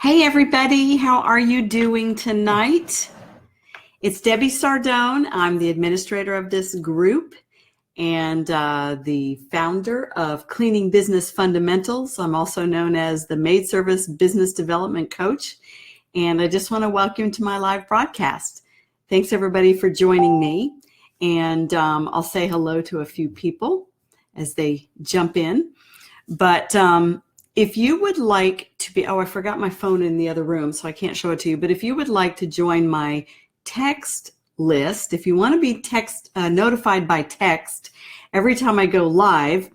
Hey everybody, how are you doing tonight? It's Debbie Sardone. I'm the administrator of this group and the founder of Cleaning Business Fundamentals. I'm also known as the Maid Service Business Development Coach, and I just want to welcome you to my live broadcast. Thanks everybody for joining me, and I'll say hello to a few people as they jump in. But if you would like to be, I forgot my phone in the other room, so I can't show it to you. But if you would like to join my text list, if you want to be notified by text every time I go live,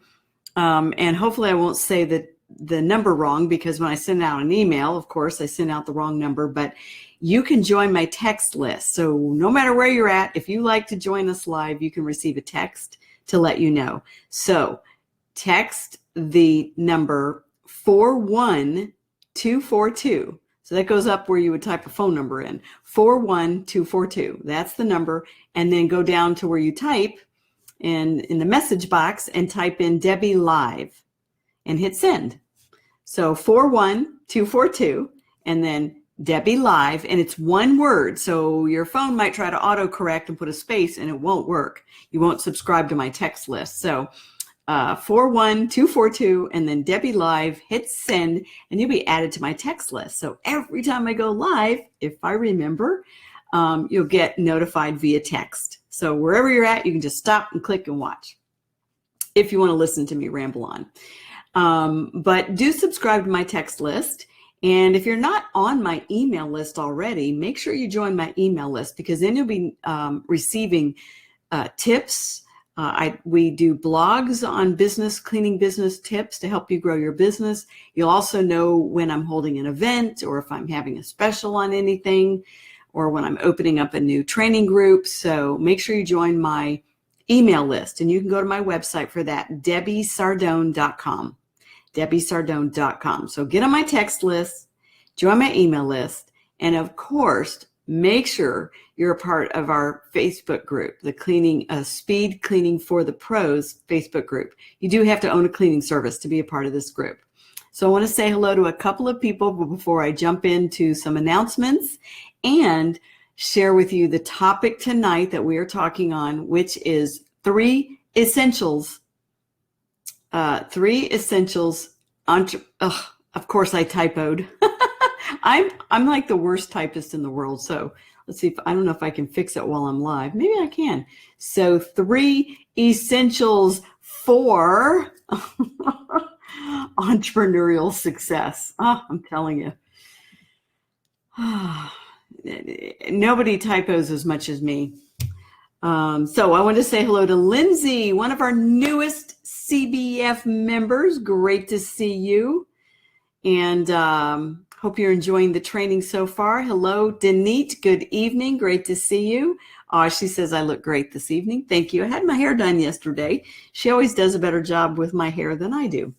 and hopefully I won't say the number wrong, because when I send out an email, of course, I send out the wrong number, but you can join my text list. So no matter where you're at, if you like to join us live, you can receive a text to let you know. So text the number 41242. So that goes up where you would type a phone number in. 41242. That's the number. And then go down to where you type in the message box and type in Debbie Live and hit send. So 41242 and then Debbie Live, and it's one word. So your phone might try to autocorrect and put a space and it won't work. You won't subscribe to my text list. So 41242 and then Debbie Live, hit send, and you'll be added to my text list. So every time I go live, if I remember, you'll get notified via text. So wherever you're at, you can just stop and click and watch if you want to listen to me ramble on. But do subscribe to my text list. And if you're not on my email list already, make sure you join my email list, because then you'll be receiving tips. We do blogs on cleaning business tips to help you grow your business. You'll also know when I'm holding an event, or if I'm having a special on anything, or when I'm opening up a new training group. So make sure you join my email list, and you can go to my website for that, debbiesardone.com, debbiesardone.com. So get on my text list, join my email list, and of course, make sure you're a part of our Facebook group, the Speed Cleaning for the Pros Facebook group. You do have to own a cleaning service to be a part of this group. So I want to say hello to a couple of people before I jump into some announcents and share with you the topic tonight that we are talking on, which is three essentials. Of course I typoed. I'm like the worst typist in the world. So let's see, I don't know if I can fix it while I'm live. Maybe I can. So 3 essentials for entrepreneurial success. Oh, I'm telling you. Nobody typos as much as me. So I want to say hello to Lindsay, one of our newest CBF members. Great to see you. And hope you're enjoying the training so far. Hello, Denise. Good evening. Great to see you. She says I look great this evening. Thank you. I had my hair done yesterday. She always does a better job with my hair than I do.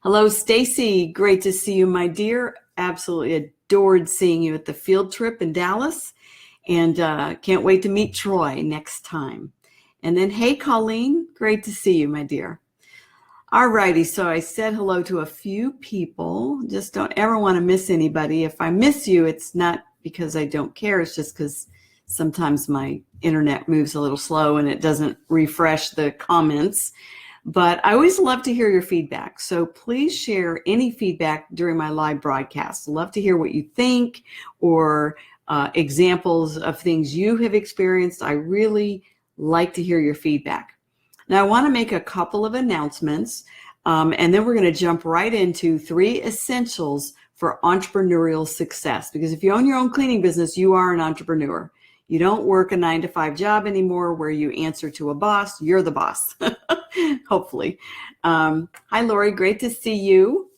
Hello, Stacy. Great to see you, my dear. Absolutely adored seeing you at the field trip in Dallas. And can't wait to meet Troy next time. And then, hey, Colleen. Great to see you, my dear. All righty, so I said hello to a few people. Just don't ever want to miss anybody. If I miss you, it's not because I don't care. It's just because sometimes my internet moves a little slow and it doesn't refresh the comments. But I always love to hear your feedback. So please share any feedback during my live broadcast. Love to hear what you think, or examples of things you have experienced. I really like to hear your feedback. Now, I want to make a couple of announcements, and then we're going to jump right into 3 essentials for entrepreneurial success. Because if you own your own cleaning business, you are an entrepreneur. You don't work a 9-to-5 job anymore where you answer to a boss. You're the boss, hopefully. Hi, Lori. Great to see you.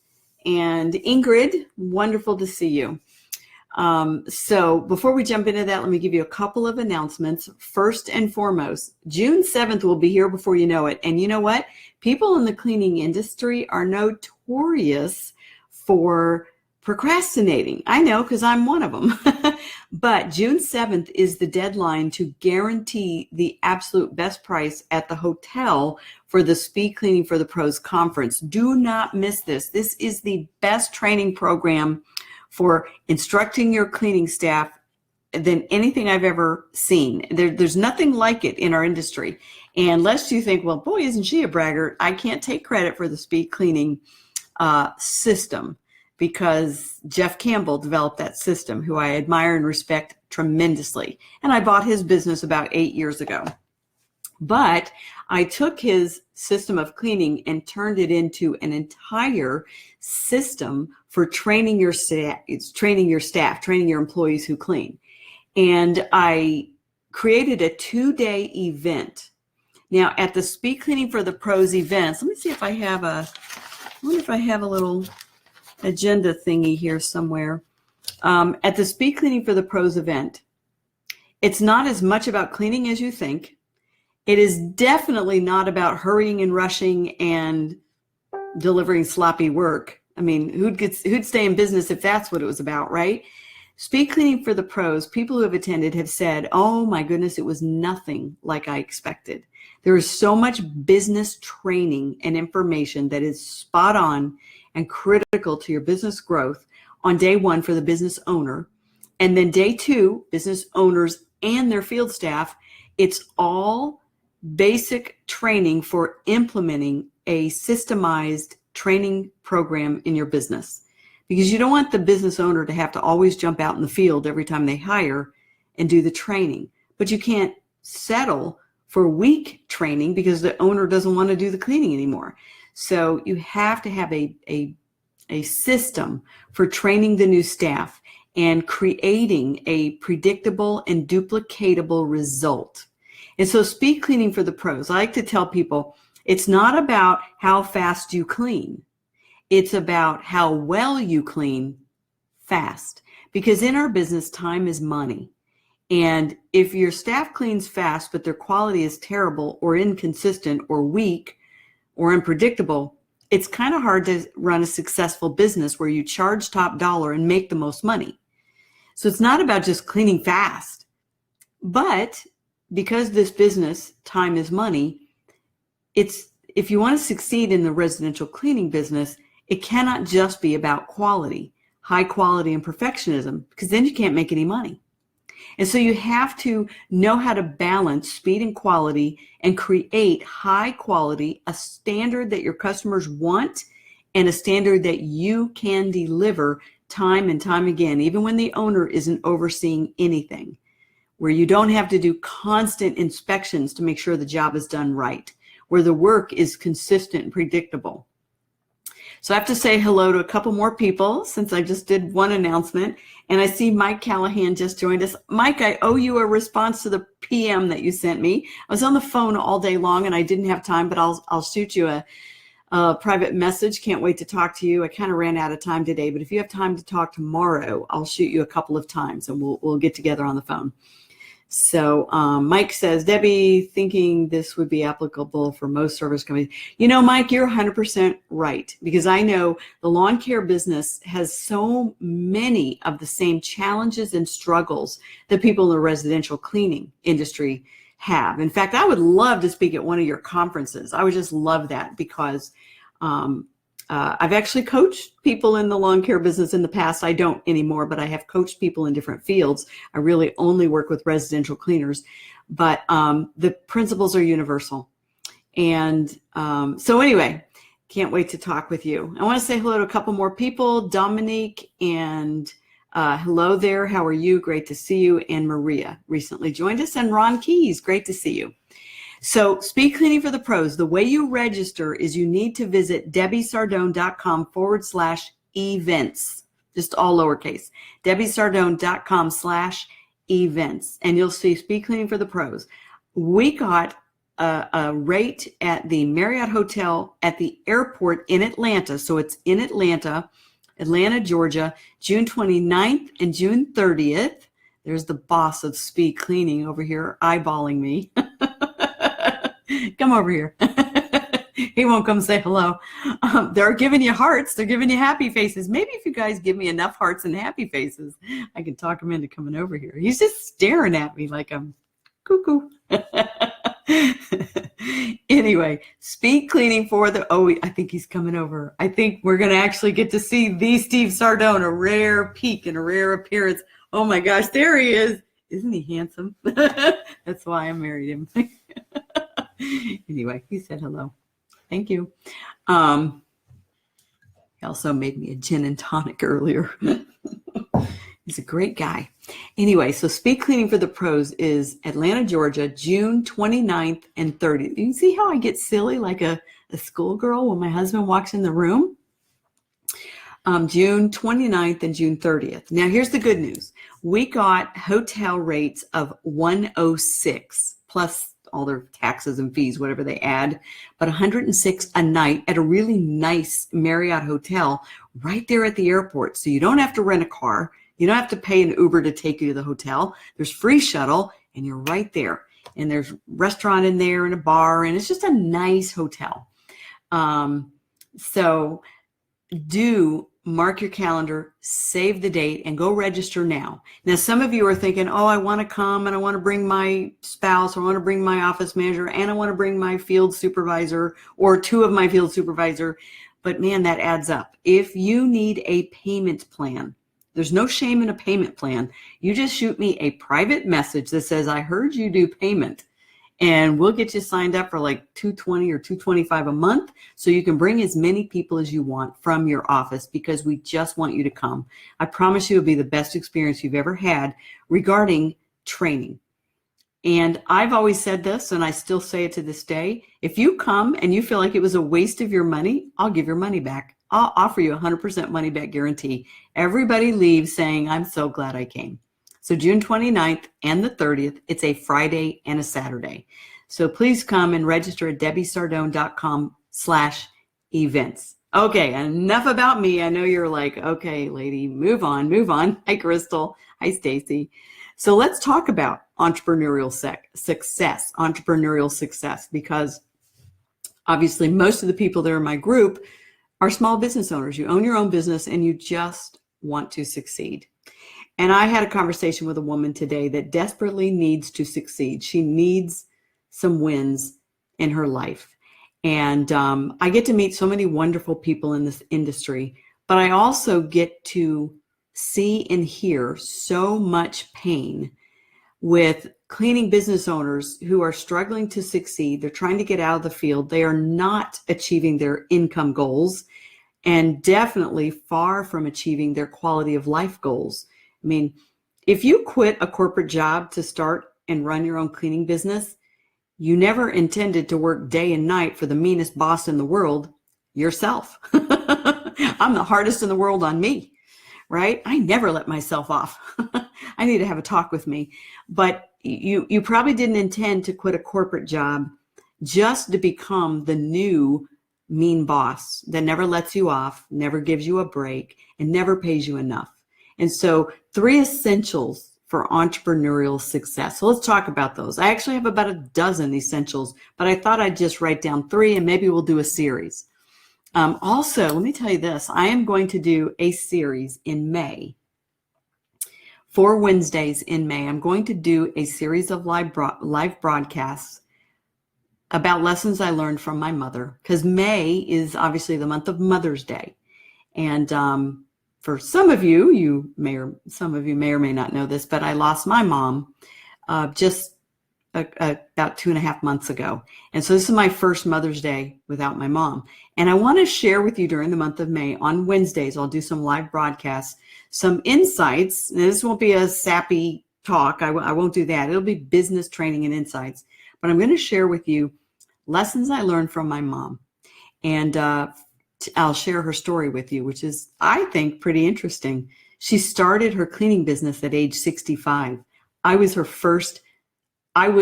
And Ingrid, wonderful to see you. So before we jump into that, let me give you a couple of announcements. First and foremost, June 7th will be here before you know it. And you know what? People in the cleaning industry are notorious for procrastinating. I know, because I'm one of them. But June 7th is the deadline to guarantee the absolute best price at the hotel for the Speed Cleaning for the Pros conference. Do not miss this. This is the best training program for instructing your cleaning staff than anything I've ever seen. There's nothing like it in our industry. And lest you think, well, boy, isn't she a braggart? I can't take credit for the speed cleaning system, because Jeff Campbell developed that system, who I admire and respect tremendously. And I bought his business about 8 years ago. But I took his system of cleaning and turned it into an entire system for training your staff, training your employees who clean. And I created a 2-day event. Now, at the Speed Cleaning for the Pros events, let me see if I have I wonder if I have a little agenda thingy here somewhere. At the Speed Cleaning for the Pros event, it's not as much about cleaning as you think. It is definitely not about hurrying and rushing and delivering sloppy work. I mean, who'd stay in business if that's what it was about, right? Speed Cleaning for the Pros, people who have attended have said, oh my goodness, it was nothing like I expected. There is so much business training and information that is spot on and critical to your business growth on day one for the business owner. And then day two, business owners and their field staff, it's all basic training for implementing a systemized training program in your business. Because you don't want the business owner to have to always jump out in the field every time they hire and do the training. But you can't settle for weak training because the owner doesn't want to do the cleaning anymore. So you have to have a system for training the new staff and creating a predictable and duplicatable result. And so Speed Cleaning for the Pros, I like to tell people, it's not about how fast you clean. It's about how well you clean fast. Because in our business, time is money. And if your staff cleans fast, but their quality is terrible or inconsistent or weak or unpredictable, it's kind of hard to run a successful business where you charge top dollar and make the most money. So it's not about just cleaning fast. But because this business, time is money, if you want to succeed in the residential cleaning business, it cannot just be about quality, high quality and perfectionism, because then you can't make any money. And so you have to know how to balance speed and quality and create high quality, a standard that your customers want and a standard that you can deliver time and time again, even when the owner isn't overseeing anything, where you don't have to do constant inspections to make sure the job is done right, where the work is consistent and predictable. So I have to say hello to a couple more people since I just did one announcement. And I see Mike Callahan just joined us. Mike, I owe you a response to the PM that you sent me. I was on the phone all day long and I didn't have time, but I'll shoot you a private message. Can't wait to talk to you. I kind of ran out of time today, but if you have time to talk tomorrow, I'll shoot you a couple of times and we'll get together on the phone. So Mike says, Debbie, thinking this would be applicable for most service companies. You know, Mike, you're 100% right, because I know the lawn care business has so many of the same challenges and struggles that people in the residential cleaning industry have. In fact, I would love to speak at one of your conferences. I would just love that because I've actually coached people in the lawn care business in the past. I don't anymore, but I have coached people in different fields. I really only work with residential cleaners, but the principles are universal. And so anyway, can't wait to talk with you. I want to say hello to a couple more people, Dominique and hello there. How are you? Great to see you. And Maria recently joined us, and Ron Keys. Great to see you. So Speed Cleaning for the Pros, the way you register is you need to visit debbiesardone.com/events, just all lowercase, debbiesardone.com/events, and you'll see Speed Cleaning for the Pros. We got a rate at the Marriott Hotel at the airport in Atlanta. So it's in Atlanta, Georgia, June 29th and June 30th. There's the boss of Speed Cleaning over here eyeballing me. Come over here. He won't come say hello. They're giving you hearts. They're giving you happy faces. Maybe if you guys give me enough hearts and happy faces, I can talk him into coming over here. He's just staring at me like I'm cuckoo. Anyway, speed cleaning for the, I think he's coming over. I think we're going to actually get to see the Steve Sardone, a rare peek and a rare appearance. Oh my gosh, there he is. Isn't he handsome? That's why I married him. Anyway, he said hello. Thank you. He also made me a gin and tonic earlier. He's a great guy. Anyway, so speed cleaning for the pros is Atlanta, Georgia, June 29th and 30th. You can see how I get silly like a schoolgirl when my husband walks in the room. June 29th and June 30th. Now, here's the good news. We got hotel rates of $106 plus all their taxes and fees, whatever they add, but $106 a night at a really nice Marriott hotel right there at the airport. So you don't have to rent a car. You don't have to pay an Uber to take you to the hotel. There's free shuttle and you're right there. And there's a restaurant in there and a bar, and it's just a nice hotel. So do mark your calendar, save the date, and go register now. Now, some of you are thinking, oh, I want to come and I want to bring my spouse, or I want to bring my office manager, and I want to bring my field supervisor or two of my field supervisor. But man, that adds up. If you need a payment plan, there's no shame in a payment plan. You just shoot me a private message that says, I heard you do payment. And we'll get you signed up for like $220 or $225 a month, so you can bring as many people as you want from your office, because we just want you to come. I promise you it'll be the best experience you've ever had regarding training. And I've always said this, and I still say it to this day. If you come and you feel like it was a waste of your money, I'll give your money back. I'll offer you a 100% money back guarantee. Everybody leaves saying, I'm so glad I came. So June 29th and the 30th, it's a Friday and a Saturday. So please come and register at debbiesardone.com/events. Okay, enough about me. I know you're like, okay, lady, move on. Hi, Crystal. Hi, Stacy. So let's talk about entrepreneurial success, because obviously most of the people that are in my group are small business owners. You own your own business and you just want to succeed. And I had a conversation with a woman today that desperately needs to succeed. She needs some wins in her life. And I get to meet so many wonderful people in this industry, but I also get to see and hear so much pain with cleaning business owners who are struggling to succeed. They're trying to get out of the field. They are not achieving their income goals, and definitely far from achieving their quality of life goals. I mean, if you quit a corporate job to start and run your own cleaning business, you never intended to work day and night for the meanest boss in the world, yourself. I'm the hardest in the world on me, right? I never let myself off. I need to have a talk with me. But you probably didn't intend to quit a corporate job just to become the new mean boss that never lets you off, never gives you a break, and never pays you enough. And so 3 essentials for entrepreneurial success. So let's talk about those. I actually have about a dozen essentials, but I thought I'd just write down 3 and maybe we'll do a series. Also, let me tell you this. I am going to do a series in May. 4 Wednesdays in May. I'm going to do a series of live broadcasts about lessons I learned from my mother, because May is obviously the month of Mother's Day. And for some of you may or may not know this, but I lost my mom just about 2.5 months ago. And so this is my first Mother's Day without my mom. And I want to share with you during the month of May on Wednesdays, I'll do some live broadcasts, some insights. Now, this won't be a sappy talk. I won't do that. It'll be business training and insights. But I'm going to share with you lessons I learned from my mom. And I'll share her story with you, which is, I think, pretty interesting. She started her cleaning business at age 65.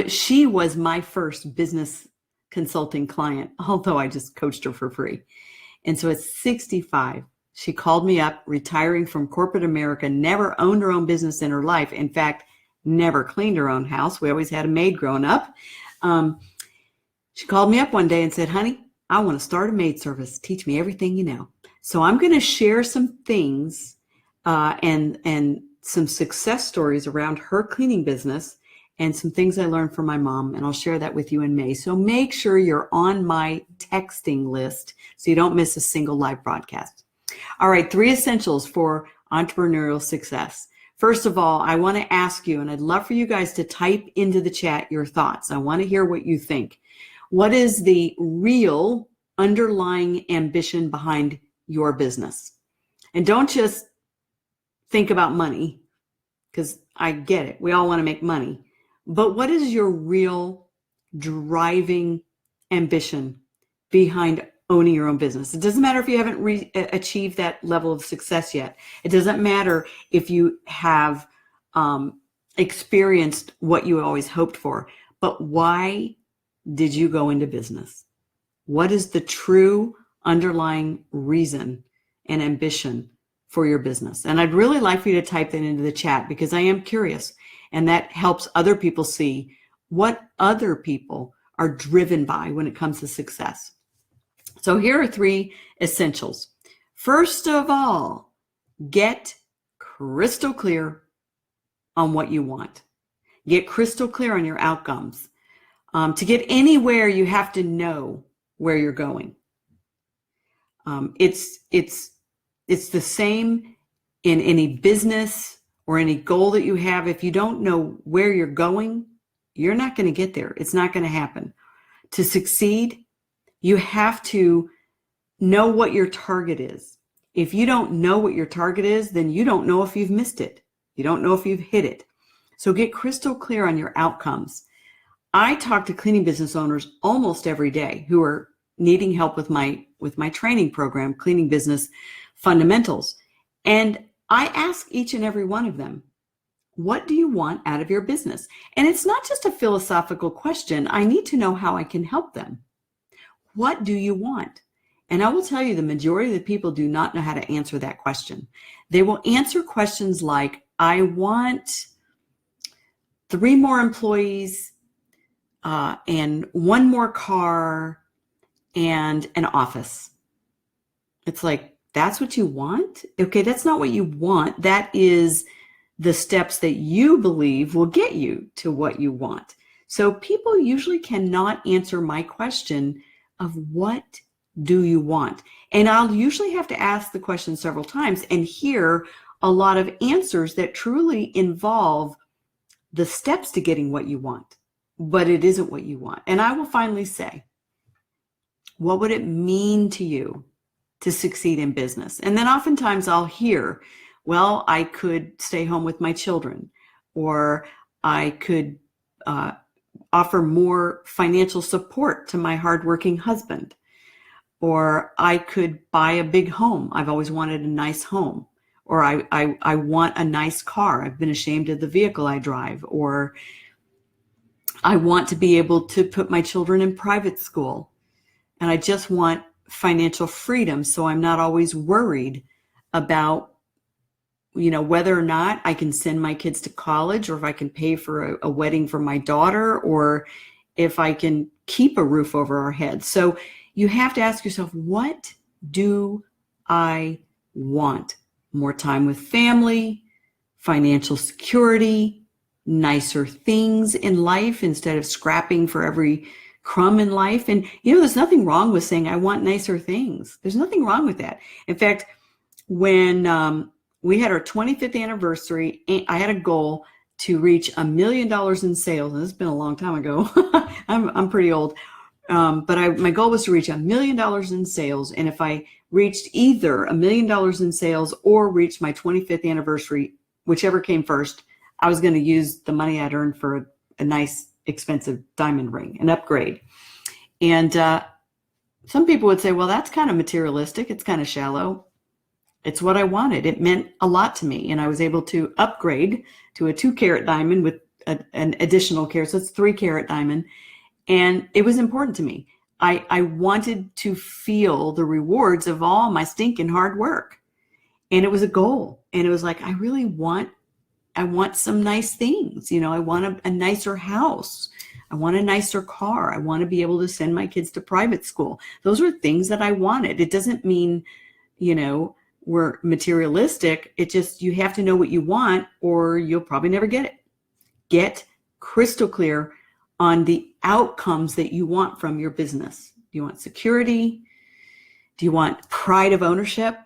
She was my first business consulting client, although I just coached her for free. And so at 65, she called me up, retiring from corporate America, never owned her own business in her life. In fact, never cleaned her own house. We always had a maid growing up. She called me up one day and said, honey, I want to start a maid service. Teach me everything you know. So I'm going to share some things and some success stories around her cleaning business and some things I learned from my mom, and I'll share that with you in May. So make sure you're on my texting list so you don't miss a single live broadcast. All right, 3 essentials for entrepreneurial success. First of all, I want to ask you, and I'd love for you guys to type into the chat your thoughts. I want to hear what you think. What is the real underlying ambition behind your business? And don't just think about money, because I get it. We all want to make money. But what is your real driving ambition behind owning your own business? It doesn't matter if you haven't achieved that level of success yet. It doesn't matter if you have experienced what you always hoped for. But why did you go into business? What is the true underlying reason and ambition for your business? And I'd really like for you to type that into the chat, because I am curious, and that helps other people see what other people are driven by when it comes to success. So here are 3 essentials. First of all, get crystal clear on what you want. Get crystal clear on your outcomes. To get anywhere, you have to know where you're going. It's the same in any business or any goal that you have. If you don't know where you're going, you're not going to get there. It's not going to happen. To succeed, you have to know what your target is. If you don't know what your target is, then you don't know if you've missed it. You don't know if you've hit it. So get crystal clear on your outcomes. I talk to cleaning business owners almost every day who are needing help with my training program, Cleaning Business Fundamentals. And I ask each and every one of them, what do you want out of your business? And it's not just a philosophical question. I need to know how I can help them. What do you want? And I will tell you, the majority of the people do not know how to answer that question. They will answer questions like, I want 3 more employees and 1 more car and an office. It's like, that's what you want? Okay, that's not what you want. That is the steps that you believe will get you to what you want. So people usually cannot answer my question of what do you want? And I'll usually have to ask the question several times and hear a lot of answers that truly involve the steps to getting what you want, but it isn't what you want. And I will finally say, what would it mean to you to succeed in business? And then oftentimes I'll hear, well, I could stay home with my children, or I could offer more financial support to my hardworking husband, or I could buy a big home. I've always wanted a nice home, or I want a nice car. I've been ashamed of the vehicle I drive, or I want to be able to put my children in private school, and I just want financial freedom, so I'm not always worried about, whether or not I can send my kids to college, or if I can pay for a wedding for my daughter, or if I can keep a roof over our heads. So you have to ask yourself, what do I want? More time with family, financial security, nicer things in life instead of scrapping for every crumb in life. And, there's nothing wrong with saying, I want nicer things. There's nothing wrong with that. In fact, when we had our 25th anniversary, I had a goal to reach $1 million in sales. And this has been a long time ago. I'm pretty old. But my goal was to reach $1 million in sales. And if I reached either $1 million in sales or reached my 25th anniversary, whichever came first, I was going to use the money I'd earned for a nice, expensive diamond ring, an upgrade. And some people would say, well, that's kind of materialistic. It's kind of shallow. It's what I wanted. It meant a lot to me. And I was able to upgrade to a 2-carat diamond with an additional carat. So it's 3-carat diamond. And it was important to me. I wanted to feel the rewards of all my stinking hard work. And it was a goal. And it was like, I want some nice things. I want a nicer house. I want a nicer car. I want to be able to send my kids to private school. Those were things that I wanted. It doesn't mean, we're materialistic. It just, you have to know what you want, or you'll probably never get it. Get crystal clear on the outcomes that you want from your business. Do you want security? Do you want pride of ownership,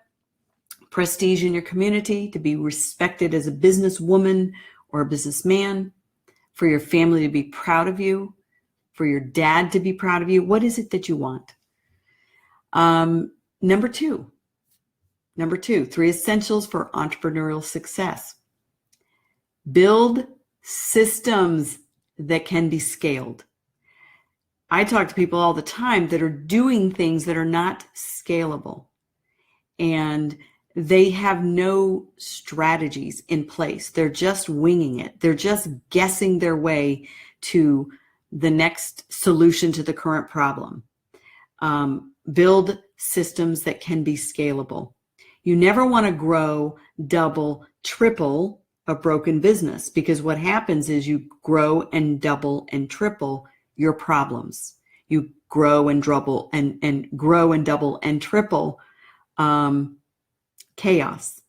prestige in your community, to be respected as a businesswoman or a businessman, for your family to be proud of you, for your dad to be proud of you? What is it that you want? Number two, 3 essentials for entrepreneurial success. Build systems that can be scaled. I talk to people all the time that are doing things that are not scalable, and they have no strategies in place. They're just winging it. They're just guessing their way to the next solution to the current problem. Build systems that can be scalable. You never want to grow, double, triple a broken business, because what happens is you grow and double and triple your problems. You grow and double and triple chaos.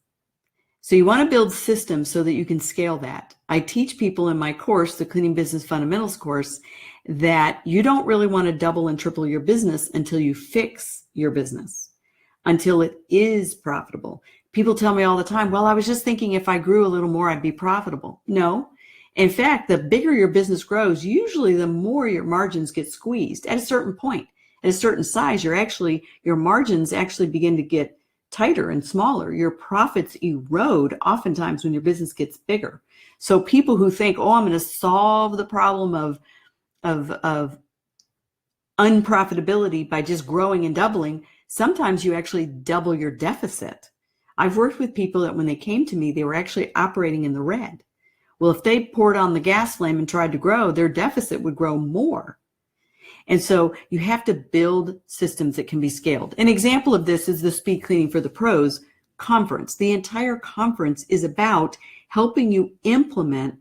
So you want to build systems so that you can scale that. I teach people in my course, the Cleaning Business Fundamentals course, that you don't really want to double and triple your business until you fix your business, until it is profitable. People tell me all the time, well, I was just thinking if I grew a little more, I'd be profitable. No. In fact, the bigger your business grows, usually the more your margins get squeezed. At a certain point, at a certain size, your margins actually begin to get tighter and smaller. Your profits erode oftentimes when your business gets bigger. So people who think, oh, I'm going to solve the problem of unprofitability by just growing and doubling, sometimes you actually double your deficit. I've worked with people that when they came to me, they were actually operating in the red. Well, if they poured on the gas flame and tried to grow, their deficit would grow more. And so you have to build systems that can be scaled. An example of this is the Speed Cleaning for the Pros conference. The entire conference is about helping you implement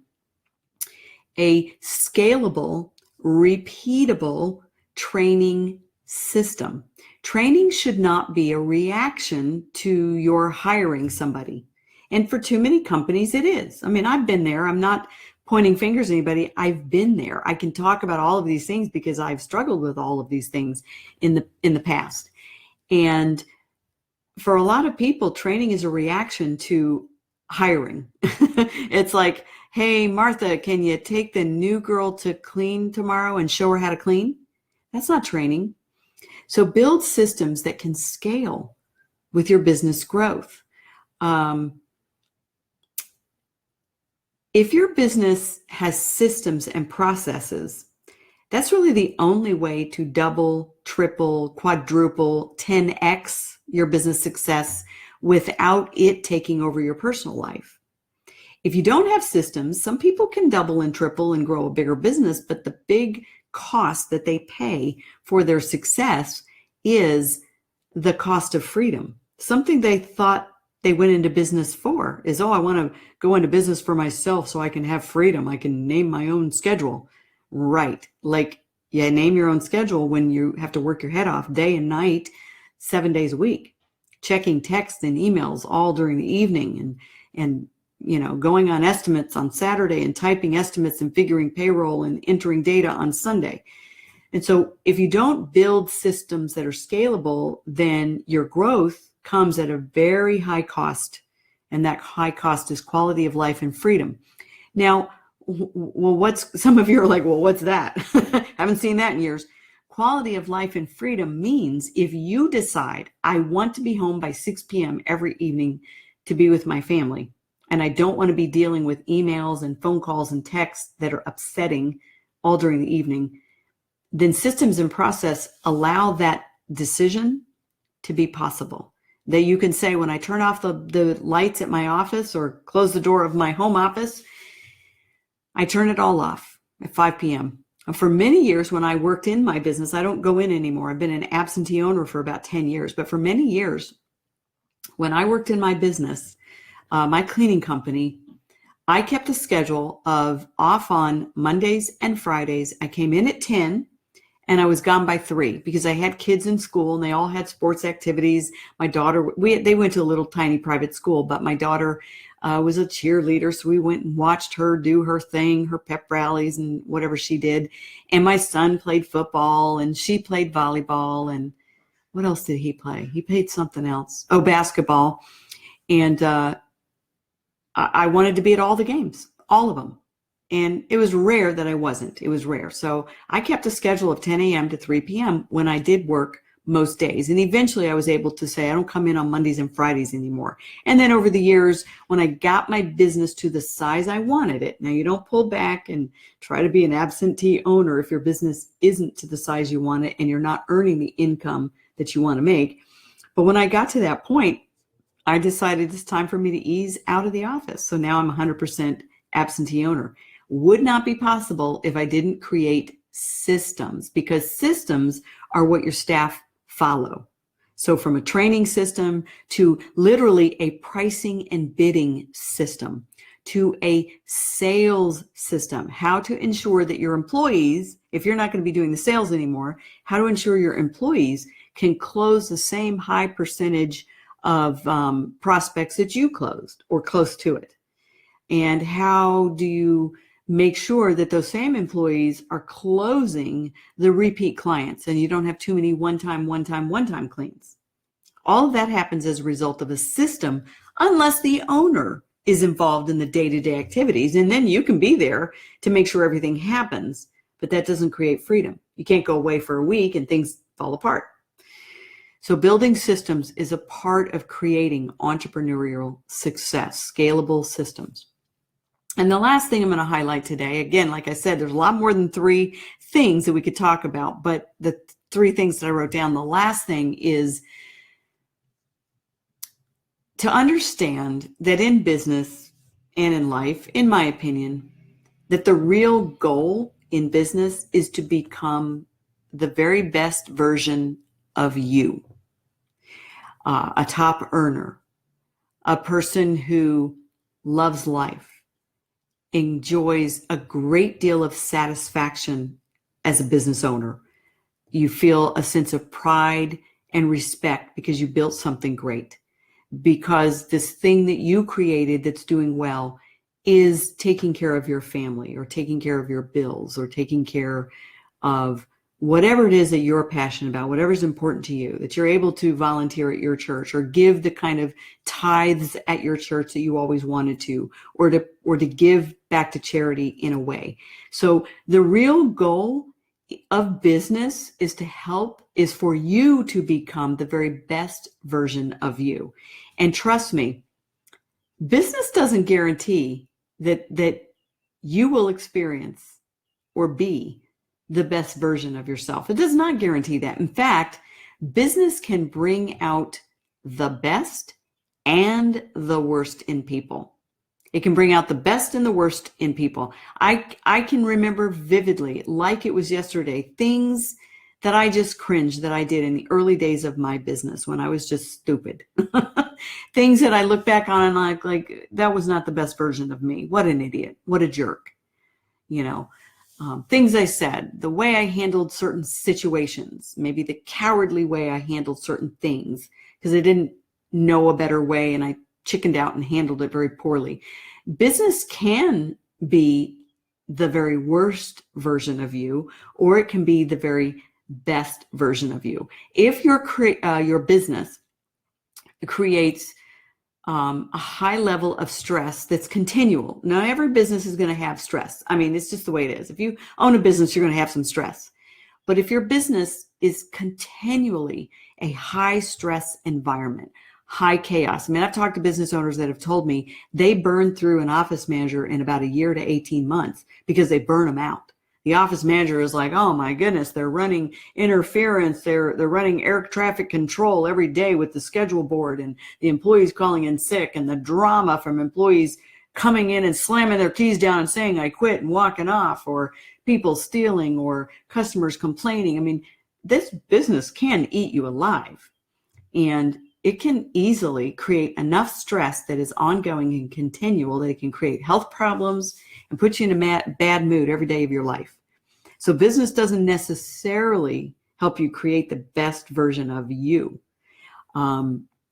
a scalable, repeatable training system. Training should not be a reaction to your hiring somebody. And for too many companies, it is. I mean, I've been there. I'm not pointing fingers at anybody. I've been there. I can talk about all of these things because I've struggled with all of these things in the past. And for a lot of people, training is a reaction to hiring. It's like, hey, Martha, can you take the new girl to clean tomorrow and show her how to clean? That's not training. So build systems that can scale with your business growth. If your business has systems and processes, that's really the only way to double, triple, quadruple, 10x your business success without it taking over your personal life. If you don't have systems, some people can double and triple and grow a bigger business, but the big cost that they pay for their success is the cost of freedom. Something they thought they went into business for is, oh, I want to go into business for myself so I can have freedom. I can name my own schedule. Right. Like, yeah, name your own schedule when you have to work your head off day and night, 7 days a week, checking texts and emails all during the evening and going on estimates on Saturday and typing estimates and figuring payroll and entering data on Sunday. And so if you don't build systems that are scalable, then your growth comes at a very high cost. And that high cost is quality of life and freedom. Now, some of you are like, well, what's that? Haven't seen that in years. Quality of life and freedom means if you decide I want to be home by 6 p.m. every evening to be with my family, and I don't want to be dealing with emails and phone calls and texts that are upsetting all during the evening, then systems and process allow that decision to be possible. That you can say, when I turn off the lights at my office or close the door of my home office, I turn it all off at 5 p.m. And for many years when I worked in my business, I don't go in anymore. I've been an absentee owner for about 10 years. But for many years, when I worked in my business, my cleaning company, I kept a schedule of off on Mondays and Fridays. I came in at 10 and I was gone by 3 because I had kids in school and they all had sports activities. My daughter, they went to a little tiny private school, but my daughter was a cheerleader. So we went and watched her do her thing, her pep rallies and whatever she did. And my son played football and she played volleyball. And what else did he play? He played something else. Oh, basketball. And I wanted to be at all the games, all of them. And it was rare that I wasn't. It was rare. So I kept a schedule of 10 a.m. to 3 p.m. when I did work most days. And eventually I was able to say, I don't come in on Mondays and Fridays anymore. And then over the years, when I got my business to the size I wanted it, now you don't pull back and try to be an absentee owner if your business isn't to the size you want it and you're not earning the income that you want to make. But when I got to that point, I decided it's time for me to ease out of the office. So now I'm 100% absentee owner. Would not be possible if I didn't create systems, because systems are what your staff follow. So from a training system to literally a pricing and bidding system to a sales system, how to ensure that your employees, if you're not going to be doing the sales anymore, how to ensure your employees can close the same high percentage of prospects that you closed or close to it. And how do you make sure that those same employees are closing the repeat clients and you don't have too many one-time cleans? All of that happens as a result of a system, unless the owner is involved in the day-to-day activities. And then you can be there to make sure everything happens, but that doesn't create freedom. You can't go away for a week and things fall apart. So building systems is a part of creating entrepreneurial success, scalable systems. And the last thing I'm going to highlight today, again, like I said, there's a lot more than 3 things that we could talk about, but the 3 things that I wrote down, the last thing is to understand that in business and in life, in my opinion, that the real goal in business is to become the very best version of you, a top earner, a person who loves life, enjoys a great deal of satisfaction as a business owner. You feel a sense of pride and respect because you built something great, because this thing that you created that's doing well is taking care of your family or taking care of your bills or taking care of whatever it is that you're passionate about, whatever's important to you, that you're able to volunteer at your church or give the kind of tithes at your church that you always wanted to, or to give back to charity in a way. So the real goal of business is for you to become the very best version of you. And trust me, business doesn't guarantee that you will experience or be the best version of yourself. It does not guarantee that. In fact, business can bring out the best and the worst in people. It can bring out the best and the worst in people. I can remember vividly, like it was yesterday, things that I just cringed that I did in the early days of my business when I was just stupid. Things that I look back on and I'm like, that was not the best version of me. What an idiot. What a jerk. Things I said, the way I handled certain situations, maybe the cowardly way I handled certain things because I didn't know a better way and I chickened out and handled it very poorly. Business can be the very worst version of you, or it can be the very best version of you. If your business creates a high level of stress that's continual. Now, every business is going to have stress. I mean, it's just the way it is. If you own a business, you're going to have some stress. But if your business is continually a high stress environment, high chaos. I mean, I've talked to business owners that have told me they burn through an office manager in about a year to 18 months because they burn them out. The office manager is like, oh my goodness, they're running interference. They're running air traffic control every day with the schedule board and the employees calling in sick and the drama from employees coming in and slamming their keys down and saying, I quit and walking off, or people stealing or customers complaining. I mean, this business can eat you alive, and it can easily create enough stress that is ongoing and continual that it can create health problems and put you in a bad mood every day of your life. So business doesn't necessarily help you create the best version of you.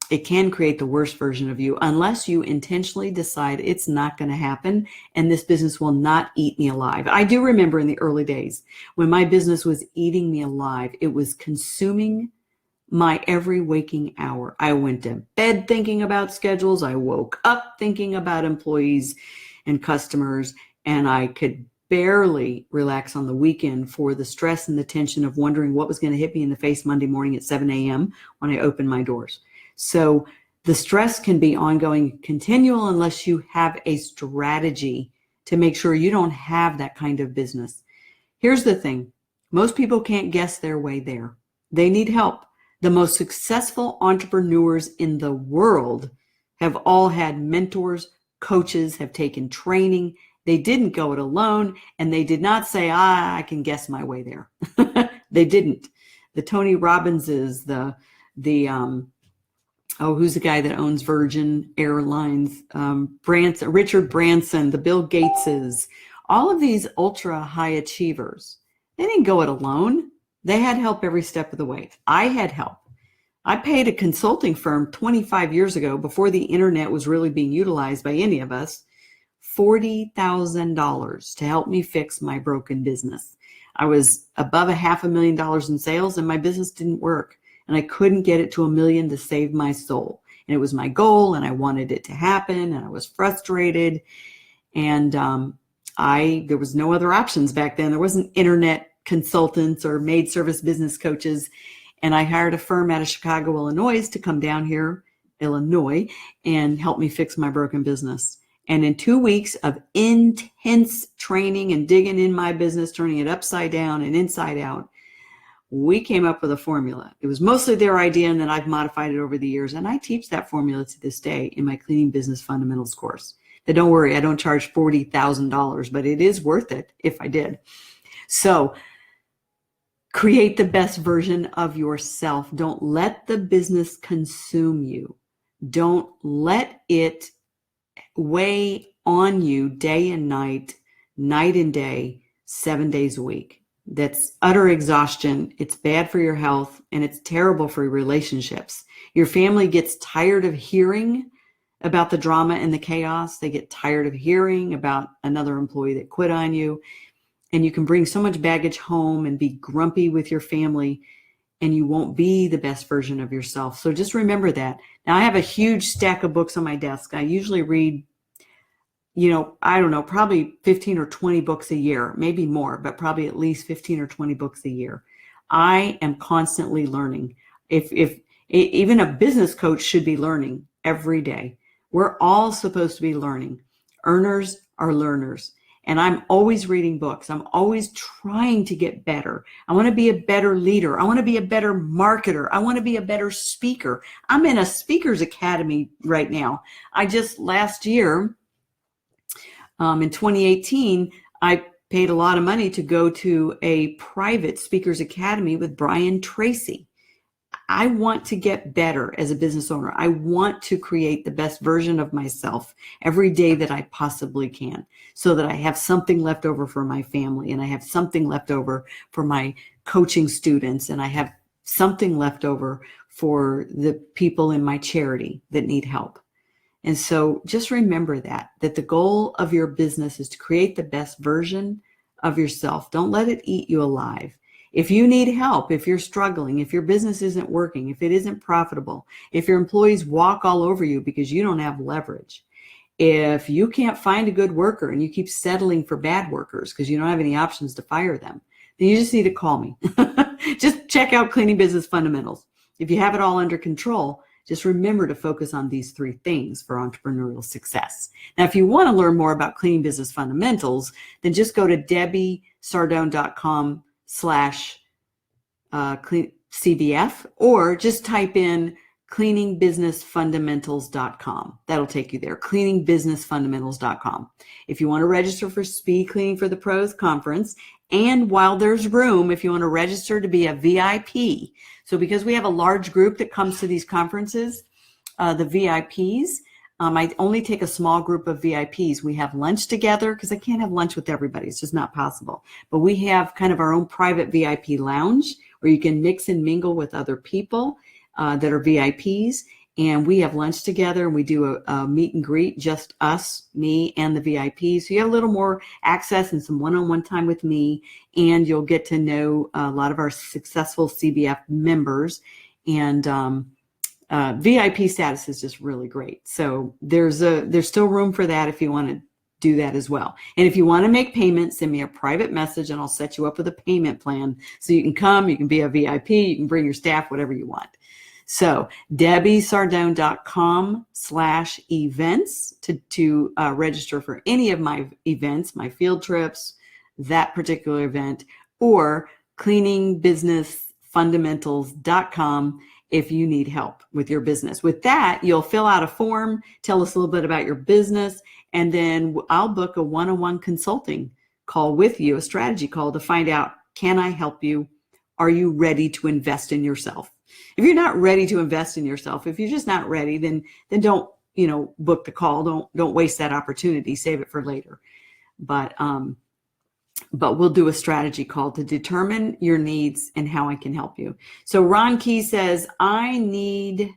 It can create the worst version of you unless you intentionally decide it's not going to happen and this business will not eat me alive. I do remember in the early days when my business was eating me alive, it was consuming my every waking hour. I went to bed thinking about schedules. I woke up thinking about employees and customers, and I could barely relax on the weekend for the stress and the tension of wondering what was going to hit me in the face Monday morning at 7 a.m. when I opened my doors. So the stress can be ongoing, continual, unless you have a strategy to make sure you don't have that kind of business. Here's the thing. Most people can't guess their way there. They need help. The most successful entrepreneurs in the world have all had mentors, coaches, have taken training. They didn't go it alone, and they did not say, I can guess my way there. They didn't. The Tony Robbinses, who's the guy that owns Virgin Airlines, Richard Branson, the Bill Gateses, all of these ultra high achievers, they didn't go it alone. They had help every step of the way. I had help. I paid a consulting firm 25 years ago, before the internet was really being utilized by any of us, $40,000 to help me fix my broken business. I was above $500,000 in sales and my business didn't work. And I couldn't get it to $1 million to save my soul. And it was my goal and I wanted it to happen and I was frustrated. And there was no other options back then. There wasn't internet consultants or maid service business coaches. And I hired a firm out of Chicago, Illinois to come down here, Illinois, and help me fix my broken business. And in 2 weeks of intense training and digging in my business, turning it upside down and inside out, we came up with a formula. It was mostly their idea, and then I've modified it over the years. And I teach that formula to this day in my Cleaning Business Fundamentals course. Now, don't worry, I don't charge $40,000, but it is worth it if I did. So create the best version of yourself. Don't let the business consume you. Don't let it weigh on you day and night, night and day, 7 days a week. That's utter exhaustion. It's bad for your health and it's terrible for your relationships. Your family gets tired of hearing about the drama and the chaos. They get tired of hearing about another employee that quit on you. And you can bring so much baggage home and be grumpy with your family, and you won't be the best version of yourself. So just remember that. Now, I have a huge stack of books on my desk. I usually read, I don't know, probably 15 or 20 books a year, maybe more, but probably at least 15 or 20 books a year. I am constantly learning. If even a business coach should be learning every day. We're all supposed to be learning. Earners are learners. And I'm always reading books. I'm always trying to get better. I want to be a better leader. I want to be a better marketer. I want to be a better speaker. I'm in a speakers academy right now. Last year, in 2018, I paid a lot of money to go to a private speakers academy with Brian Tracy. I want to get better as a business owner. I want to create the best version of myself every day that I possibly can, so that I have something left over for my family, and I have something left over for my coaching students, and I have something left over for the people in my charity that need help. And so just remember that the goal of your business is to create the best version of yourself. Don't let it eat you alive. If you need help, if you're struggling, if your business isn't working, if it isn't profitable, if your employees walk all over you because you don't have leverage, if you can't find a good worker and you keep settling for bad workers because you don't have any options to fire them, then you just need to call me. Just check out Cleaning Business Fundamentals. If you have it all under control, just remember to focus on these 3 things for entrepreneurial success. Now, if you want to learn more about Cleaning Business Fundamentals, then just go to DebbieSardone.com/CBF, or just type in cleaningbusinessfundamentals.com. That'll take you there, cleaningbusinessfundamentals.com. If you want to register for Speed Cleaning for the Pros conference, and while there's room, if you want to register to be a VIP. So because we have a large group that comes to these conferences, the VIPs, I only take a small group of VIPs. We have lunch together because I can't have lunch with everybody. It's just not possible. But we have kind of our own private VIP lounge where you can mix and mingle with other people that are VIPs. And we have lunch together and we do a meet and greet, just us, me, and the VIPs. So you have a little more access and some one-on-one time with me, and you'll get to know a lot of our successful CBF members. And VIP status is just really great. So there's still room for that if you want to do that as well. And if you want to make payments, send me a private message and I'll set you up with a payment plan. So you can come, you can be a VIP, you can bring your staff, whatever you want. So DebbieSardone.com/events to register for any of my events, my field trips, that particular event, or cleaningbusinessfundamentals.com if you need help with your business. With that, you'll fill out a form, tell us a little bit about your business, and then I'll book a one-on-one consulting call with you, a strategy call to find out, can I help you? Are you ready to invest in yourself? If you're not ready to invest in yourself, if you're just not ready, then don't, book the call. Don't waste that opportunity. Save it for later. But we'll do a strategy call to determine your needs and how I can help you. So Ron Key says, I need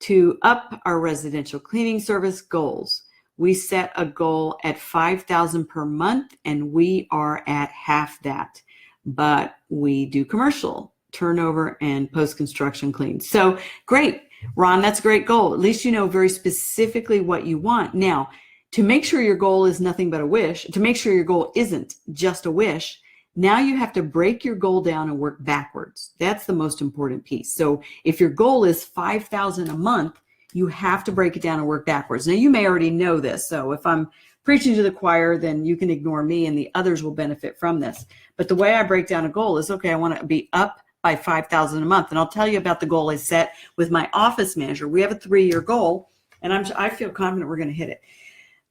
to up our residential cleaning service goals. We set a goal at $5,000 per month and we are at half that, but we do commercial, turnover, and post-construction clean. So great, Ron, that's a great goal. At least you know very specifically what you want. Now, to make sure your goal is nothing but a wish, to make sure your goal isn't just a wish, now you have to break your goal down and work backwards. That's the most important piece. So if your goal is $5,000 a month, you have to break it down and work backwards. Now, you may already know this. So if I'm preaching to the choir, then you can ignore me and the others will benefit from this. But the way I break down a goal is, okay, I want to be up by $5,000 a month. And I'll tell you about the goal I set with my office manager. We have a 3-year goal, and I feel confident we're going to hit it.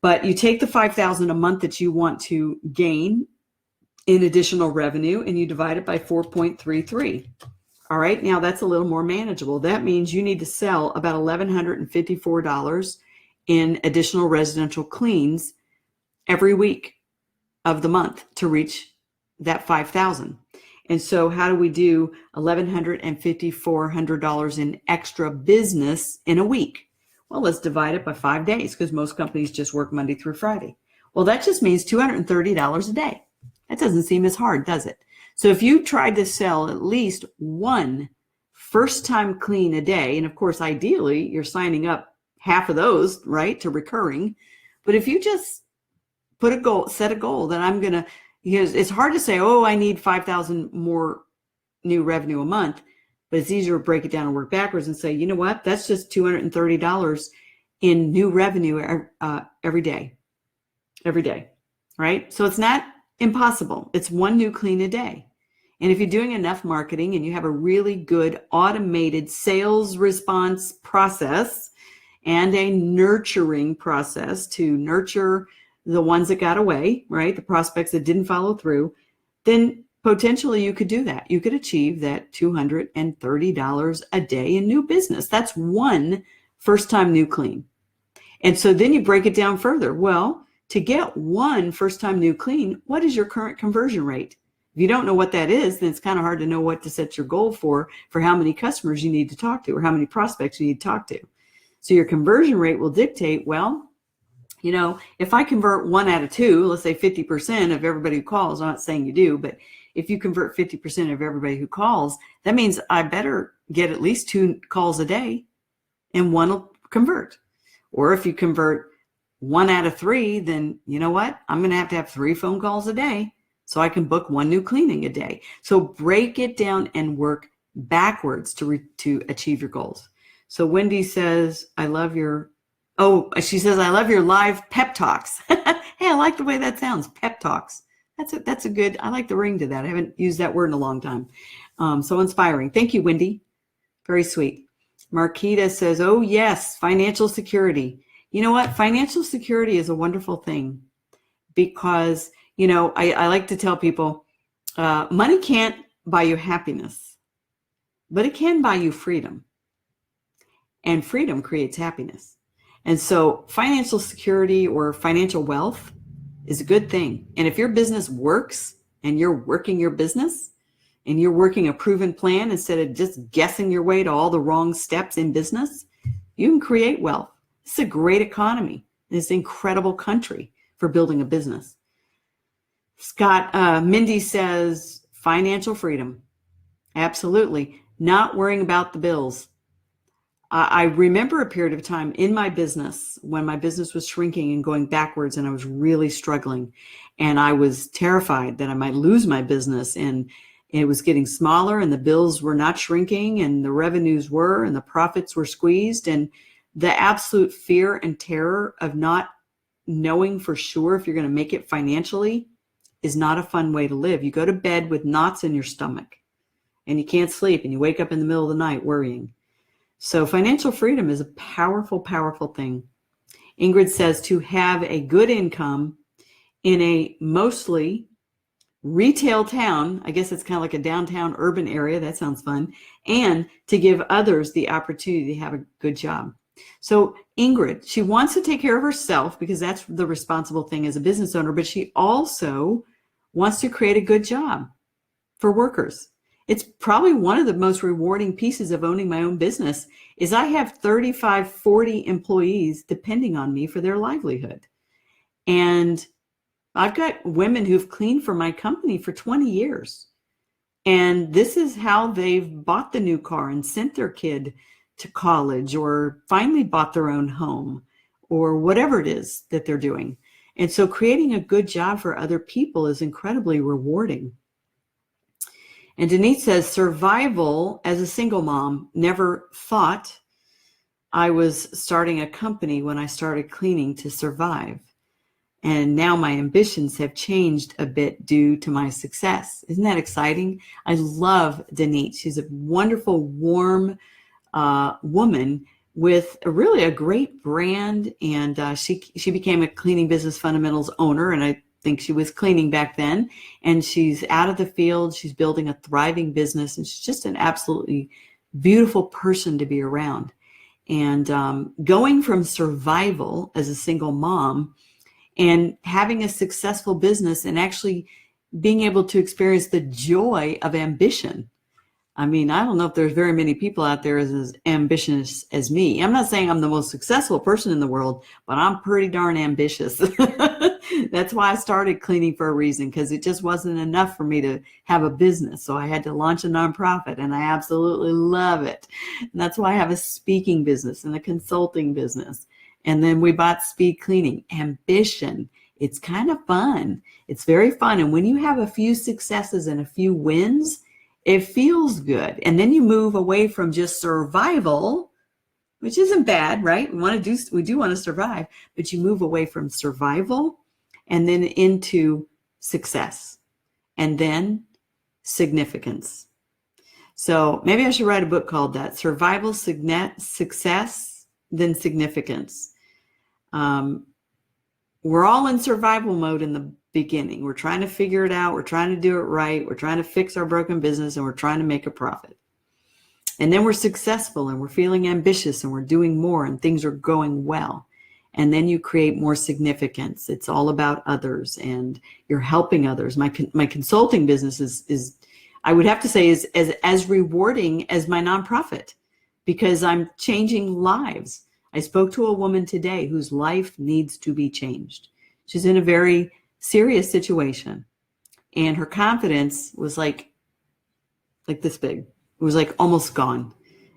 But you take the $5,000 a month that you want to gain in additional revenue, and you divide it by 4.33. All right, now that's a little more manageable. That means you need to sell about $1,154 in additional residential cleans every week of the month to reach that $5,000. And so how do we do $1,154 in extra business in a week? Well, let's divide it by 5 days because most companies just work Monday through Friday. Well, that just means $230 a day. That doesn't seem as hard, does it? So if you tried to sell at least one first-time clean a day, and of course, ideally, you're signing up half of those, right, to recurring. But if you just put a goal, set a goal that I'm going to, because it's hard to say, oh, I need 5,000 more new revenue a month, but it's easier to break it down and work backwards and say, you know what, that's just $230 in new revenue every day, right? So it's not impossible. It's one new clean a day. And if you're doing enough marketing and you have a really good automated sales response process and a nurturing process to nurture the ones that got away, right? The prospects that didn't follow through, then potentially you could do that. You could achieve that $230 a day in new business. That's one first-time new clean. And so then you break it down further. Well, to get one first-time new clean, what is your current conversion rate? If you don't know what that is, then it's kind of hard to know what to set your goal for how many customers you need to talk to or how many prospects you need to talk to. So your conversion rate will dictate, well, if I convert 1 out of 2, let's say 50% of everybody who calls, I'm not saying you do, but if you convert 50% of everybody who calls, that means I better get at least 2 calls a day and 1 will convert. Or if you convert 1 out of 3, then you know what? I'm going to have 3 phone calls a day so I can book 1 new cleaning a day. So break it down and work backwards to achieve your goals. So Wendy says, I love your live pep talks. Hey, I like the way that sounds, pep talks. That's a good, I like the ring to that. I haven't used that word in a long time. So inspiring. Thank you, Wendy. Very sweet. Marquita says, oh yes, financial security. You know what? Financial security is a wonderful thing because, I like to tell people, money can't buy you happiness, but it can buy you freedom. And freedom creates happiness. And so financial security or financial wealth is a good thing. And if your business works and you're working your business and you're working a proven plan instead of just guessing your way to all the wrong steps in business, you can create wealth. It's a great economy. It's an incredible country for building a business. Mindy says financial freedom. Absolutely. Not worrying about the bills. I remember a period of time in my business when my business was shrinking and going backwards, and I was really struggling, and I was terrified that I might lose my business, and it was getting smaller, and the bills were not shrinking, and the revenues were, and the profits were squeezed, and the absolute fear and terror of not knowing for sure if you're going to make it financially is not a fun way to live. You go to bed with knots in your stomach, and you can't sleep, and you wake up in the middle of the night worrying. So financial freedom is a powerful, powerful thing. Ingrid says to have a good income in a mostly retail town, I guess it's kind of like a downtown urban area, that sounds fun, and to give others the opportunity to have a good job. So Ingrid, she wants to take care of herself because that's the responsible thing as a business owner, but she also wants to create a good job for workers. It's probably one of the most rewarding pieces of owning my own business is I have 35, 40 employees depending on me for their livelihood. And I've got women who've cleaned for my company for 20 years. And this is how they've bought the new car and sent their kid to college or finally bought their own home or whatever it is that they're doing. And so creating a good job for other people is incredibly rewarding. And Denise says, survival as a single mom. Never thought I was starting a company when I started cleaning to survive. And now my ambitions have changed a bit due to my success. Isn't that exciting? I love Denise. She's a wonderful, warm woman with really a great brand. And she became a Cleaning Business Fundamentals owner. And I think she was cleaning back then, and she's out of the field. She's building a thriving business, and she's just an absolutely beautiful person to be around. And going from survival as a single mom and having a successful business and actually being able to experience the joy of ambition. I mean, I don't know if there's very many people out there as ambitious as me. I'm not saying I'm the most successful person in the world, but I'm pretty darn ambitious. That's why I started cleaning for a reason, because it just wasn't enough for me to have a business. So I had to launch a nonprofit, and I absolutely love it. And that's why I have a speaking business and a consulting business. And then we bought Speed Cleaning. Ambition. It's kind of fun. It's very fun. And when you have a few successes and a few wins, it feels good. And then you move away from just survival, which isn't bad, right? We do want to survive, but you move away from survival and then into success and then significance. So maybe I should write a book called that, Survival, Success, then Significance. We're all in survival mode in the beginning. We're trying to figure it out. We're trying to do it right. We're trying to fix our broken business, and we're trying to make a profit. And then we're successful, and we're feeling ambitious, and we're doing more, and things are going well. And then you create more significance. It's all about others, and you're helping others. My consulting business is I would have to say, is as rewarding as my nonprofit, because I'm changing lives. I spoke to a woman today whose life needs to be changed. She's in a very serious situation, and her confidence was like this big. It was like almost gone.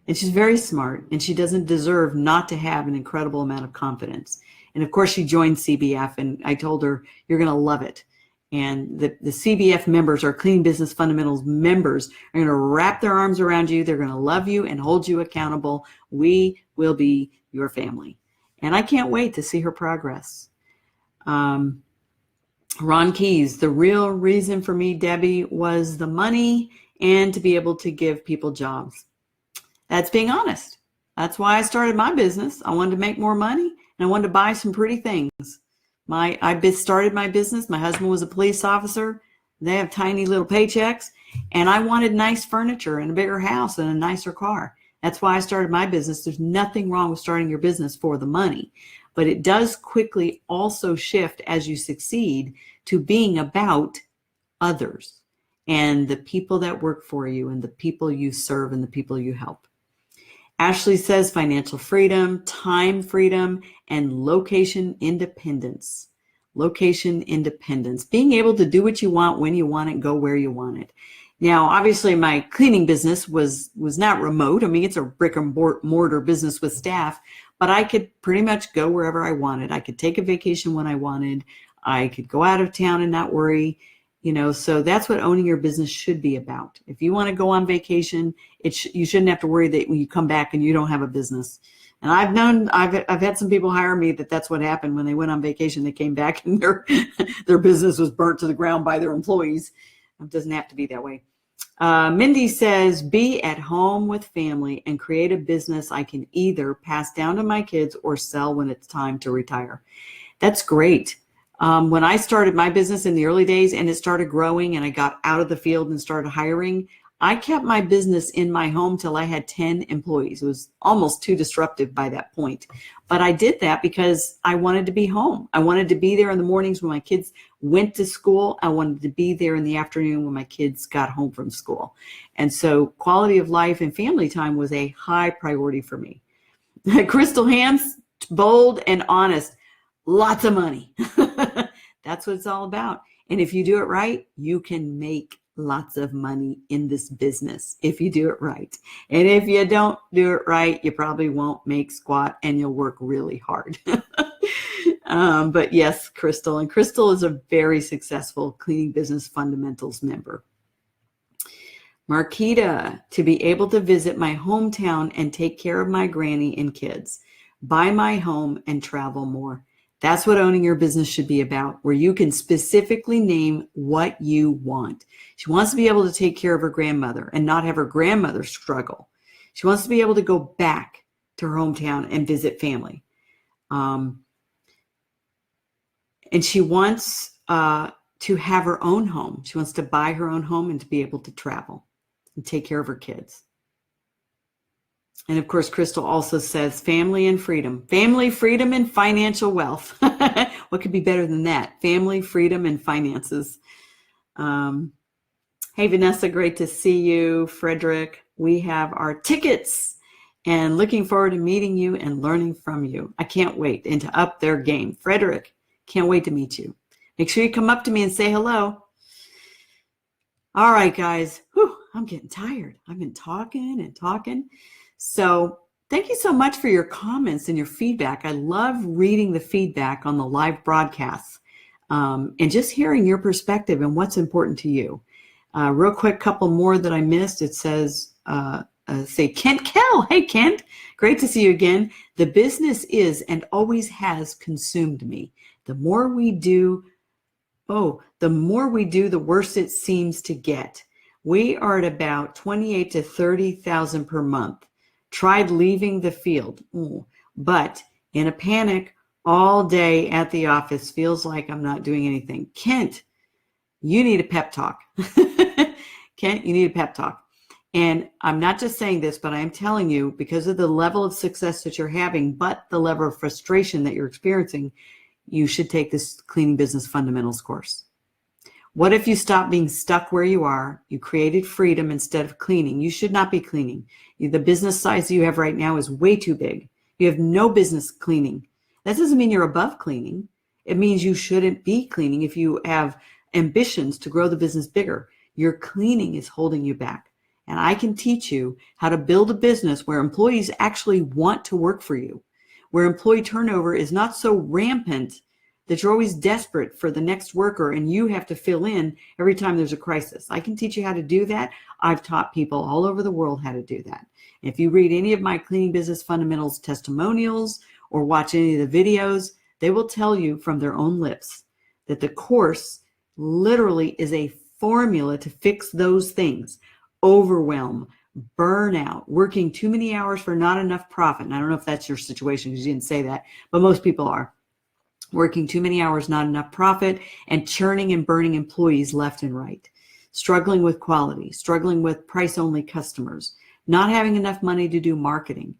And she's very smart, and she doesn't deserve not to have an incredible amount of confidence. And of course, she joined CBF, and I told her, you're going to love it. And the CBF members, our Clean Business Fundamentals members, are going to wrap their arms around you. They're going to love you and hold you accountable. We will be your family. And I can't wait to see her progress. Ron Keys, the real reason for me, Debbie, was the money and to be able to give people jobs. That's being honest. That's why I started my business. I wanted to make more money, and I wanted to buy some pretty things. I started my business. My husband was a police officer. They have tiny little paychecks, and I wanted nice furniture and a bigger house and a nicer car. That's why I started my business. There's nothing wrong with starting your business for the money, but it does quickly also shift as you succeed to being about others and the people that work for you and the people you serve and the people you help. Ashley says financial freedom, time freedom, and location independence. Location independence, being able to do what you want, when you want it, go where you want it. Now, obviously, my cleaning business was not remote. I mean, it's a brick and mortar business with staff, but I could pretty much go wherever I wanted. I could take a vacation when I wanted. I could go out of town and not worry. So that's what owning your business should be about. If you want to go on vacation, you shouldn't have to worry that when you come back and you don't have a business. And I've had some people hire me that's what happened when they went on vacation. They came back and their business was burnt to the ground by their employees. It doesn't have to be that way. Mindy says, be at home with family and create a business I can either pass down to my kids or sell when it's time to retire. That's great. When I started my business in the early days and it started growing and I got out of the field and started hiring, I kept my business in my home till I had 10 employees. It was almost too disruptive by that point. But I did that because I wanted to be home. I wanted to be there in the mornings when my kids went to school. I wanted to be there in the afternoon when my kids got home from school. And so quality of life and family time was a high priority for me. Crystal Hams, bold and honest. Lots of money. That's what it's all about. And if you do it right, you can make lots of money in this business if you do it right. And if you don't do it right, you probably won't make squat and you'll work really hard. But yes, Crystal. And Crystal is a very successful Cleaning Business Fundamentals member. Marquita, to be able to visit my hometown and take care of my granny and kids, buy my home and travel more. That's what owning your business should be about, where you can specifically name what you want. She wants to be able to take care of her grandmother and not have her grandmother struggle. She wants to be able to go back to her hometown and visit family. And she wants to have her own home. She wants to buy her own home and to be able to travel and take care of her kids. And of course, Crystal also says family and freedom. Family, freedom, and financial wealth. What could be better than that? Family, freedom, and finances. Hey, Vanessa, great to see you. Frederick, we have our tickets and looking forward to meeting you and learning from you. I can't wait and to up their game. Frederick, can't wait to meet you. Make sure you come up to me and say hello. All right, guys. Whew, I'm getting tired. I've been talking and talking. So thank you so much for your comments and your feedback. I love reading the feedback on the live broadcasts and just hearing your perspective and what's important to you. Real quick, couple more that I missed. It says, say Kent Kell. Hey, Kent, great to see you again. The business is and always has consumed me. The more we do, the worse it seems to get. We are at about 28 to 30,000 per month. Tried leaving the field, but in a panic all day at the office, feels like I'm not doing anything. Kent, you need a pep talk. Kent, you need a pep talk. And I'm not just saying this, but I am telling you, because of the level of success that you're having, but the level of frustration that you're experiencing, you should take this Cleaning Business Fundamentals course. What if you stop being stuck where you are? You created freedom instead of cleaning. You should not be cleaning. The business size you have right now is way too big. You have no business cleaning. That doesn't mean you're above cleaning. It means you shouldn't be cleaning if you have ambitions to grow the business bigger. Your cleaning is holding you back. And I can teach you how to build a business where employees actually want to work for you, where employee turnover is not so rampant that you're always desperate for the next worker and you have to fill in every time there's a crisis. I can teach you how to do that. I've taught people all over the world how to do that. If you read any of my Cleaning Business Fundamentals testimonials or watch any of the videos, they will tell you from their own lips that the course literally is a formula to fix those things. Overwhelm, burnout, working too many hours for not enough profit. And I don't know if that's your situation because you didn't say that, but most people are. Working too many hours, not enough profit, and churning and burning employees left and right. Struggling with quality, struggling with price-only customers, not having enough money to do marketing.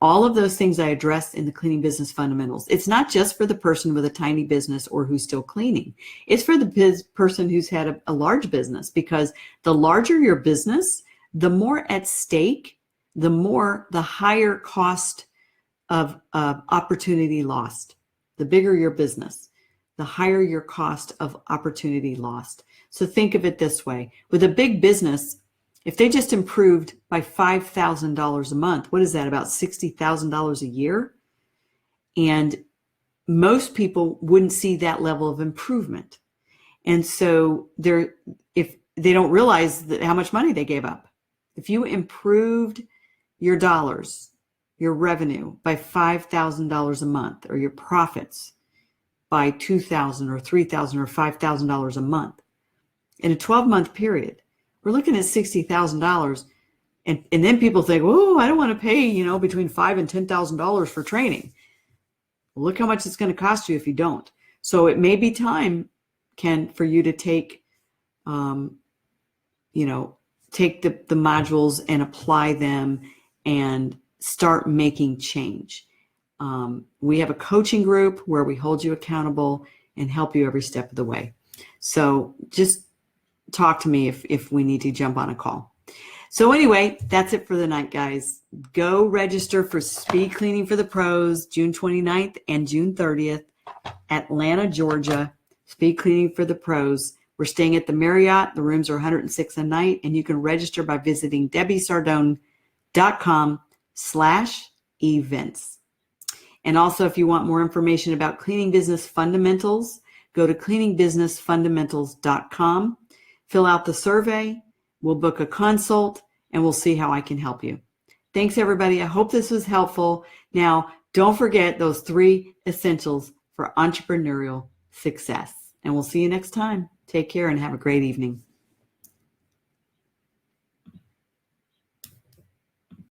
All of those things I address in the Cleaning Business Fundamentals. It's not just for the person with a tiny business or who's still cleaning. It's for the person who's had a large business, because the larger your business, the more at stake, the higher cost of opportunity lost. The bigger your business, the higher your cost of opportunity lost. So think of it this way. With a big business, if they just improved by $5,000 a month, what is that, about $60,000 a year? And most people wouldn't see that level of improvement. And so if they don't realize how much money they gave up. If you improved your dollars, your revenue by $5,000 a month, or your profits by $2,000 or $3,000 or $5,000 a month in a 12-month period, we're looking at $60,000. And then people think, oh, I don't want to pay, between $5,000 and $10,000 for training. Well, look how much it's going to cost you if you don't. So it may be time, Ken, for you to take, take the modules and apply them and start making change. We have a coaching group where we hold you accountable and help you every step of the way. So just talk to me if we need to jump on a call. So anyway, that's it for the night, guys. Go register for Speed Cleaning for the Pros, June 29th and June 30th, Atlanta, Georgia. Speed Cleaning for the Pros. We're staying at the Marriott. The rooms are $106 a night, and you can register by visiting DebbieSardone.com/events. And also, if you want more information about Cleaning Business Fundamentals, go to cleaningbusinessfundamentals.com. Fill out the survey. We'll book a consult, and we'll see how I can help you. Thanks, everybody. I hope this was helpful. Now, don't forget those 3 essentials for entrepreneurial success. And we'll see you next time. Take care and have a great evening.